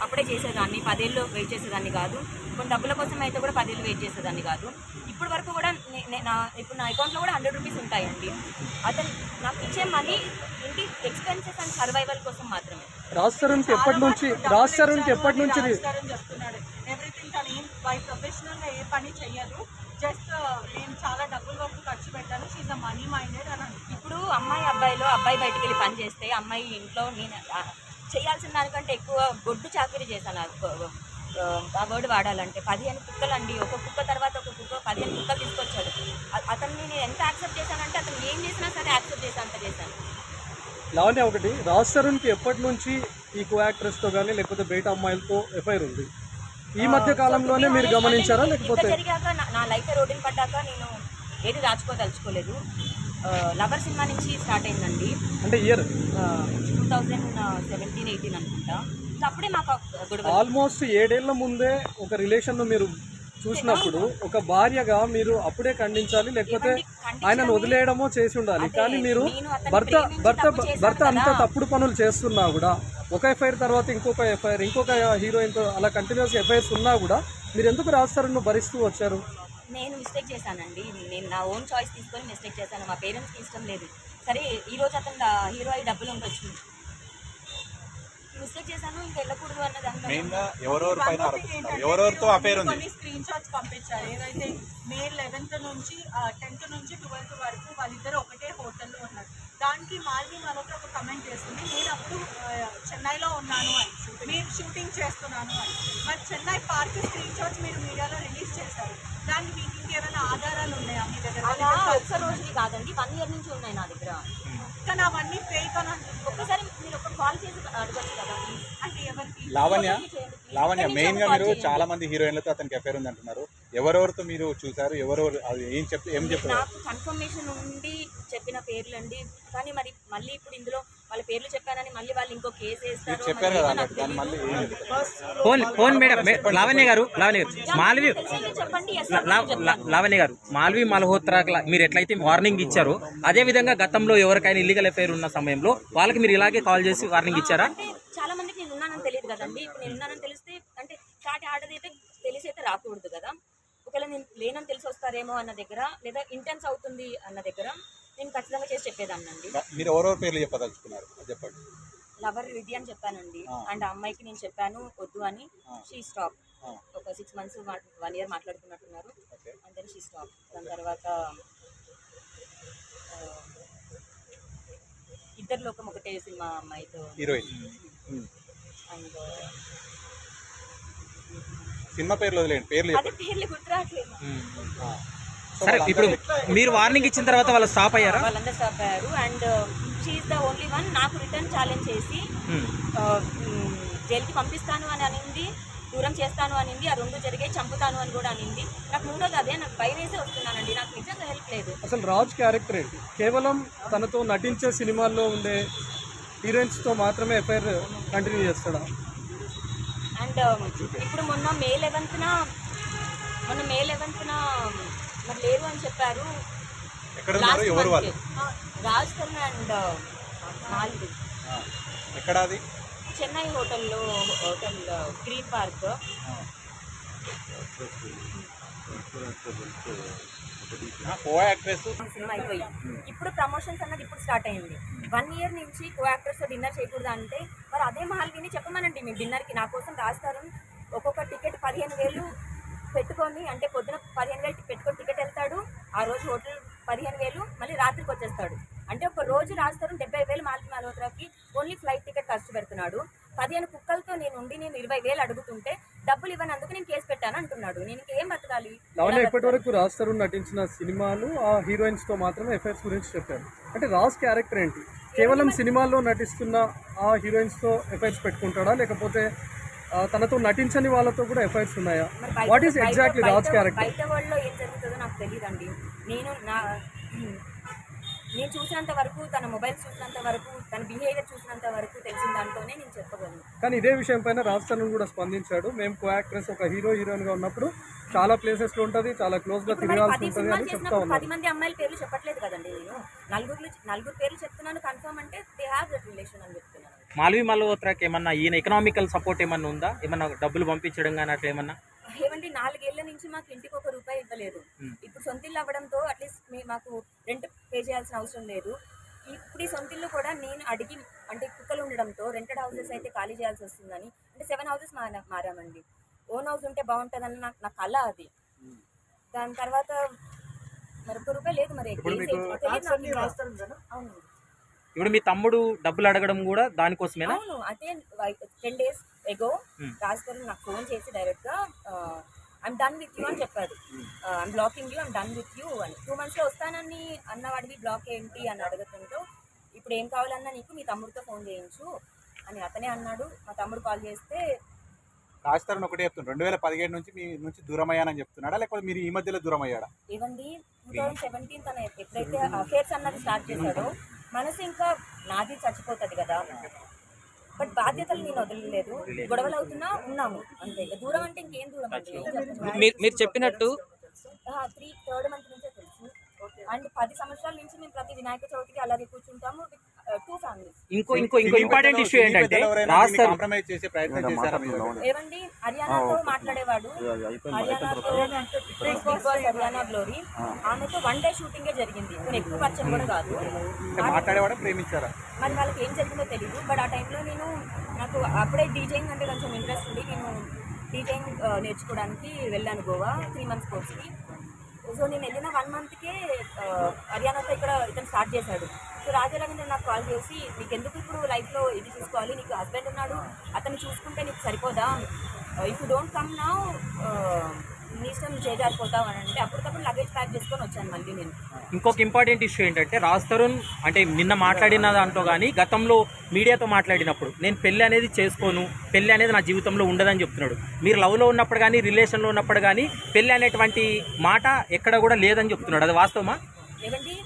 అప్పుడే చేసేదాన్ని, 10 ఏళ్ళు వెయిట్ చేసేదాన్ని కాదు. కొన్ని డబ్బుల కోసం అయితే కూడా 10 ఏళ్ళు వెయిట్ చేసేదాన్ని కాదు. ఇప్పటి వరకు కూడా ఇప్పుడు నా అకౌంట్లో కూడా 100 రూపీస్ ఉంటాయండి. అతను నాకు ఇచ్చే మనీ ఇంటి ఎక్స్పెన్సెస్ అండ్ సర్వైవల్ కోసం మాత్రమే. రాజ్ తరుణ్కి ఎప్పటి నుంచి చెప్తున్నాడు ఎవ్రీథింగ్. తను ఏం ప్రొఫెషనల్గా ఏ పని చెయ్యదు, జస్ట్ నేను చాలా డబ్బుల వరకు ఖర్చు పెట్టాను, షీఈ్ అ మనీ మైండెడ్ అని. ఇప్పుడు అమ్మాయి బయటికి వెళ్ళి పని చేస్తే అమ్మాయి ఇంట్లో నేను చేయాల్సిన దానికంటే ఎక్కువ గొడ్డు చాకరీ చేశాను. ఆ వర్డ్ వాడాలంటే 15 కుక్కలు అండి. ఒక కుక్క తర్వాత ఒక కుక్క 15 కుక్కలు తీసుకొచ్చాడు. అతన్ని నేను ఎంత యాక్సెప్ట్ చేశానంటే అతను ఏం చేసినా సరే యాక్సెప్ట్ చేసి అంత చేశాను. లావణ్య, ఒకటి రాజ్ తరుణ్కి ఎప్పటి నుంచి ఈ కో యాక్ట్రెస్తో కానీ లేకపోతే బయట అమ్మాయిలతో ఎఫ్ఐఆర్ ఉంది? ఈ మధ్య కాలంలోనే మీరు గమనించారా లేకపోతే జరిగాక నా లైఫ్ రోడ్డుని పడ్డాక నేను ఏది దాచుకోదలుచుకోలేదు. లవర్ సినిమా నుంచి స్టార్ట్ అయిందండి. అంటే ఇయర్ 2017-18 అనుకుంటా. అప్పుడే మాకు ఆల్మోస్ట్ 7 ఏళ్ల ముందే ఒక రిలేషన్ను మీరు చూసినప్పుడు ఒక భార్యగా మీరు అప్పుడే ఖండించాలి, లేకపోతే ఆయనను వదిలేయడమో చేసి ఉండాలి. కానీ మీరు భర్త అంత తప్పుడు పనులు చేస్తున్నా కూడా ఒక ఎఫ్ఐఆర్ తర్వాత ఇంకొక ఎఫ్ఐఆర్, ఇంకొక హీరోయిన్తో అలా కంటిన్యూస్ ఎఫ్ఐఆర్స్ ఉన్నా కూడా మీరు ఎందుకు రాజ్ తరుణ్ను భరిస్తూ వచ్చారు? నేను మిస్టేక్ చేశానండి. నేను నా ఓన్ చాయిస్ తీసుకొని మిస్టేక్ చేశాను. మా పేరెంట్స్కి ఇష్టం లేదు. సరే ఈరోజు అతను హీరో అయ్యి డబ్బులు ఉండొచ్చు, మిస్టేక్ చేశాను, ఇంకా వెళ్ళకూడదు అన్నది. ఎవరెవరితో అఫైర్ ఉంది? కొన్ని స్క్రీన్ షాట్స్ పంపించారు. ఏదైతే మే 11th నుంచి 10th నుంచి 12th వరకు వాళ్ళిద్దరు ఒకటే హోటల్లో ఉన్నారు. దానికి మాల్వి మరొక ఒక కమెంట్ చేస్తుంది, నేను అప్పుడు చెన్నైలో ఉన్నాను అని, మీరు షూటింగ్ చేస్తున్నాను అని. మరి చెన్నై పార్క్ స్క్రీన్ షాట్స్ మీరు మీడియాలో రిలీజ్ చేశారు. దానికి మీకు ఇంకేమైనా ఆధారాలు ఉన్నాయా మీ దగ్గర? ఒక్క రోజుది కాదండి, 1 year నుంచి ఉన్నాయి నా దగ్గర. కానీ అవన్నీ ఫేక్ అని ఒక్కసారి మీరు ఒక కాల్ చేసి అడగచ్చు కదా. అంటే ఎవరికి? లావణ్య మెయిన్ గా మీరు చాలా మంది హీరోయిన్లతో అతనికి అఫైర్ ఉంది అంటున్నారు. ఎవరెవరితో మీరు చూసారు? ఎవరెవరు అది ఏం చెప్తారు? నాకు కన్ఫర్మేషన్ ఉండి చెప్పిన పేర్లు అండి. కానీ మరి మళ్ళీ ఇప్పుడు ఇందులో వాళ్ళ పేర్లు చెప్పానని మళ్ళీ వాళ్ళు ఇంకో కేసు వేస్తారు. చెప్పారు కదా దాన్ని మళ్ళీ మేడం లావణ్య గారు మాల్వి మల్హోత్రా మీరు ఎట్లయితే వార్నింగ్ ఇచ్చారో అదే విధంగా గతంలో ఎవరికైనా ఇల్లీగల్ అఫైర్ ఉన్న సమయంలో వాళ్ళకి మీరు ఇలాగే కాల్ చేసి వార్నింగ్ ఇచ్చారా? అంటే చాలా మందికి నేను ఉన్నానని తెలియదు కదండి. ఇప్పుడు నేను ఉన్నానని తెలిస్తే అంటే చాటి ఆడదైతే తెలిసి అయితే రాకూడదు కదా. ఒకవేళ నేను లేనని తెలిసి వస్తారేమో అన్న దగ్గర, లేదా ఇంటెన్స్ అవుతుంది అన్న దగ్గర నేను ఖచ్చితంగా చేసి చెప్పేదాన్నండి. మీరు ఎవరెవరి పేర్లు చెప్పదలుచుకున్నారు చెప్పండి. లవర్ విధి అని చెప్పానండి. అండ్ అమ్మాయికి నేను చెప్పాను వద్దు అని. She stop. ఒక 6 months 1 year మాట్లాడుకున్నట్టున్నారు. And then she stop. దాని తర్వాత ఇద్దరు లోకం ఒకటే సినిమా అమ్మాయితో హీరోయిన్. అండ్ సినిమా పేర్లు వదిలేండి, పేర్లు గుర్తు రావట్లేదు. సరే, ఇప్పుడు మీరు వార్నింగ్ ఇచ్చిన తర్వాత వాళ్ళు స్టాప్ అయ్యారా? వాళ్ళందరూ స్టాప్ అయ్యారు. And she is the only one నాకు రిటర్న్ ఛాలెంజ్ చేసి జైలుకి పంపిస్తాను అని అనింది, దూరం చేస్తాను అనింది. ఆ 2 జరిగాయి, చంపుతాను అని కూడా అనింది. నాకు 3వది అదే, నాకు భయం వేసే వస్తున్నానండి. నాకు నిజంగా హెల్ప్ లేదు. అసలు రాజ్ క్యారెక్టర్ ఏంటి? కేవలం తనతో నటించే సినిమాల్లో ఉండే హీరోయిన్స్తో మాత్రమే ఎఫ్ఐఆర్ కంటిన్యూ చేస్తాడా? అండ్ ఇప్పుడు మొన్న మే 11th మరి లేరు అని చెప్పారు. రాజ్ తరుణ్ అండ్ మాల్వి. ఎక్కడ అది? Chennai hotel green park. Cinema అయిపోయి ఇప్పుడు ప్రమోషన్స్ అన్నది ఇప్పుడు స్టార్ట్ అయింది. 1 year నుంచి కో యాక్టర్స్తో డిన్నర్ చేయకూడదు అంటే మరి అదే మాల్విని చెప్పమనండి. మేము డిన్నర్కి నా కోసం రాస్తారు. ఒక్కొక్క టికెట్ 15,000 పెట్టుకొని, అంటే పొద్దున 15,000 పెట్టుకొని టికెట్ వెళ్తాడు. ఆ రోజు హోటల్ 15,000, మళ్ళీ రాత్రికి వచ్చేస్తాడు. అంటే ఒక రోజు రాస్తారు 70,000 మాల్వి మల్హోత్రాకి ఓన్లీ ఫ్లైట్ టికెట్ ఖర్చు పెడుతున్నాడు. 15 కుక్కలతో నేను 20,000 అడుగుతుంటే డబ్బులు ఇవ్వనందుకు నేను కేసు పెట్టాను అంటున్నాడు. నేను ఇంకేం బతకాలి? ఇప్పటి వరకు రాజ్ తరుణ్ నటించిన సినిమాలు ఆ హీరోయిన్స్తో మాత్రమే ఎఫ్ఐఆర్స్ గురించి చెప్పారు. అంటే రాజ్ క్యారెక్టర్ ఏంటి? కేవలం సినిమాల్లో నటిస్తున్న ఆ హీరోయిన్స్తో ఎఫ్ఐఆర్స్ పెట్టుకుంటాడా, లేకపోతే తనతో నటించని వాళ్ళతో కూడా ఎఫ్ఐఆర్స్ ఉన్నాయా? What is exactly Raj character? బయట వరల్డ్లో ఏం జరుగుతుందో నాకు తెలియదండి. నేను చూసినంత వరకు, తన మొబైల్స్ చూసినంత వరకు, తన బిహేవియర్ చూసినంత వరకు తెలిసిన దాంట్లోనే నేను చెప్పగలను. కానీ ఇదే విషయం పైన రాజ్ తరుణ్ కూడా స్పందించాడు. మేము కో యాక్ట్రెస్ ఒక హీరోయిన్గా ఉన్నప్పుడు చాలా ప్లేసెస్ లో ఉంటది, చాలా క్లోజ్ గా ఇప్పుడు మరి తిరగాల్సి 10 ఉంటది సినిమాలు అని చెప్తా చేసినప్పుడు ఉన్నారు. 10 మంది అమ్మాయిల పేర్లు చెప్పట్లేదు కదండి నేను. నలుగురు పేర్లు చెప్తున్నాను కన్ఫర్మ్ అంటే దే హ్యావ్ దట్ రిలేషన్ అని చెప్తున్నాను. మాల్వి మల్హోత్రాకి ఏమన్నా ఈయన ఎకనామికల్ సపోర్ట్ ఏమన్నా ఉందా? ఏమన్నా డబ్బులు పంపించడం కానీ అట్లా ఏమన్నా? ఏమండి 4 ఏళ్ల నుంచి మాకు ఇంటికి ₹1 ఇవ్వలేదు. ఇప్పుడు సొంత ఇల్లు అవ్వడంతో అట్లీస్ట్ మాకు రెంట్ పే చేయాల్సిన అవసరం లేదు. ఇప్పుడు ఈ సొంత ఇల్లు కూడా నేను అడిగి అంటే కుక్కలు ఉండడంతో రెంటెడ్ హౌసెస్ అయితే ఖాళీ చేయాల్సి వస్తుందని అంటే 7 హౌసెస్ మారామండి. ఓన్ హౌస్ ఉంటే బాగుంటుందని నా కళ అది. దాని తర్వాత మరి ₹1 లేదు మరి తెలియదు నాకు. అవును ఇప్పుడు మీ తమ్ముడు డబ్బులు అడగడం కూడా దానికోసమేనా? అవును అదే 10 days ఎగో రాజుగారు నాకు ఫోన్ చేసి డైరెక్ట్గా ఐమ్ డన్ విత్ యూ అని చెప్పాడు. I'm blocking you, I'm done with you అని. 2 monthsలో వస్తానని అన్నవాడివి బ్లాక్ ఏంటి అని అడుగుతుంటూ ఇప్పుడు ఏం కావాలన్నా నీకు మీ తమ్ముడితో ఫోన్ చేయించు అని అతనే అన్నాడు. మా తమ్ముడు కాల్ చేస్తే రాజ్ తరుణ్ ఒకటే చెప్తున్నాడు, 2017 నుంచి మీ నుంచి దూరం అయ్యానని చెప్తున్నాడా, లేకపోతే మీరు ఈ మధ్యలో దూరం అయ్యాడా? ఏవండి 2017 తన ఎప్పుడైతే అఫేర్స్ అన్నది స్టార్ట్ చేశాడో మనసు ఇంకా నాది చచ్చిపోతుంది కదా. బట్ బాధ్యతలు నేను వదలలేదు. గొడవలు అవుతున్నా ఉన్నాము అంతే. ఇక దూరం అంటే ఇంకేం దూరం అండి. మీరు చెప్పినట్టు 3rd month నుంచే తెలుసు. అండ్ 10 సంవత్సరాల నుంచి మేము ప్రతి వినాయక చవితికి అలాగే కూర్చుంటాము విత్ 2 families. ఇంకో ఇంపార్టెంట్ ఇష్యూ ఏంటంటే రాజ్ తరుణ్ కాంప్రమైజ్ చేసే ప్రయత్నం చేశారా మీరు? ఏవండి హర్యానాతో మాట్లాడేవాడు. హర్యానాతో బిగ్ బాస్ హర్యానా గ్లోరీ ఆమెతో 1 day షూటింగే జరిగింది. కొన్ని ఎక్కువ పరిచయం కూడా కాదు. మాట్లాడేవాడా, ప్రేమించారా? మరి వాళ్ళకి ఏం జరిగిందో తెలియదు. బట్ ఆ టైంలో నాకు అప్పుడే డీజేయింగ్ అంటే కొంచెం ఇంట్రెస్ట్ ఉంది. నేను డీజేయింగ్ నేర్చుకోవడానికి వెళ్ళాను గోవా 3 months కోర్స్కి. సో నేను వెళ్ళిన 1 monthకే హర్యానాతో ఇక్కడ ఇతను స్టార్ట్ చేశాడు. సో రాజా రవీంద్ర నాకు కాల్ చేసి నీకెందుకు ఇప్పుడు లైఫ్లో ఇది చూసుకోవాలి, నీకు హస్బెండ్ ఉన్నాడు, అతను చూసుకుంటే నీకు సరిపోదా, if you don't come now నీ ఇష్టం నువ్వు చేజారిపోతావు అని అంటే అప్పటికప్పుడు లగేజ్ ప్యాక్ చేసుకొని వచ్చాను మళ్ళీ నేను. ఇంకొక ఇంపార్టెంట్ ఇష్యూ ఏంటంటే రాజ్ తరుణ్ అంటే నిన్న మాట్లాడిన దాంట్లో కానీ గతంలో మీడియాతో మాట్లాడినప్పుడు నేను పెళ్లి అనేది చేసుకోను, పెళ్లి అనేది నా జీవితంలో ఉండదని చెప్తున్నాడు. మీరు లవ్లో ఉన్నప్పుడు కానీ రిలేషన్లో ఉన్నప్పుడు కానీ పెళ్లి అనేటువంటి మాట ఎక్కడ కూడా లేదని చెప్తున్నాడు. అది వాస్తవమా? ఏమండి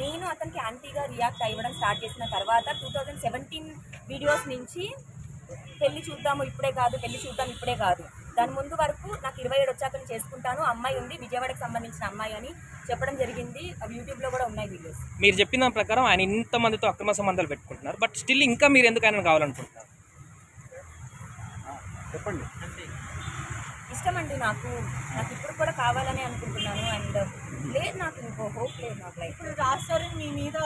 నేను అతనికి యాంటీగా రియాక్ట్ అవ్వడం స్టార్ట్ చేసిన తర్వాత 2017 వీడియోస్ నుంచి పెళ్లి చూద్దాము ఇప్పుడే కాదు, పెళ్లి చూద్దాం ఇప్పుడే కాదు, దాని ముందు వరకు నాకు 27 వచ్చాక చేసుకుంటాను, అమ్మాయి ఉంది విజయవాడకి సంబంధించిన అమ్మాయి అని చెప్పడం జరిగింది. అవి యూట్యూబ్లో కూడా ఉన్నాయి వీడియోస్. మీరు చెప్పిన దాని ప్రకారం ఆయన ఇంతమందితో అక్రమ సంబంధాలు పెట్టుకుంటున్నారు. బట్ స్టిల్ ఇంకా మీరు ఎందుకు ఆయన కావాలనుకుంటున్నారు? చెప్పండి. ఇష్టం అండి నాకు ఇప్పుడు కూడా కావాలని అనుకుంటున్నాను. అండ్ లేదు నాకు ఇంకో హోప్ లేదు నాకు లైఫ్. ఇప్పుడు రాజ్ తరుణ్ మీ మీద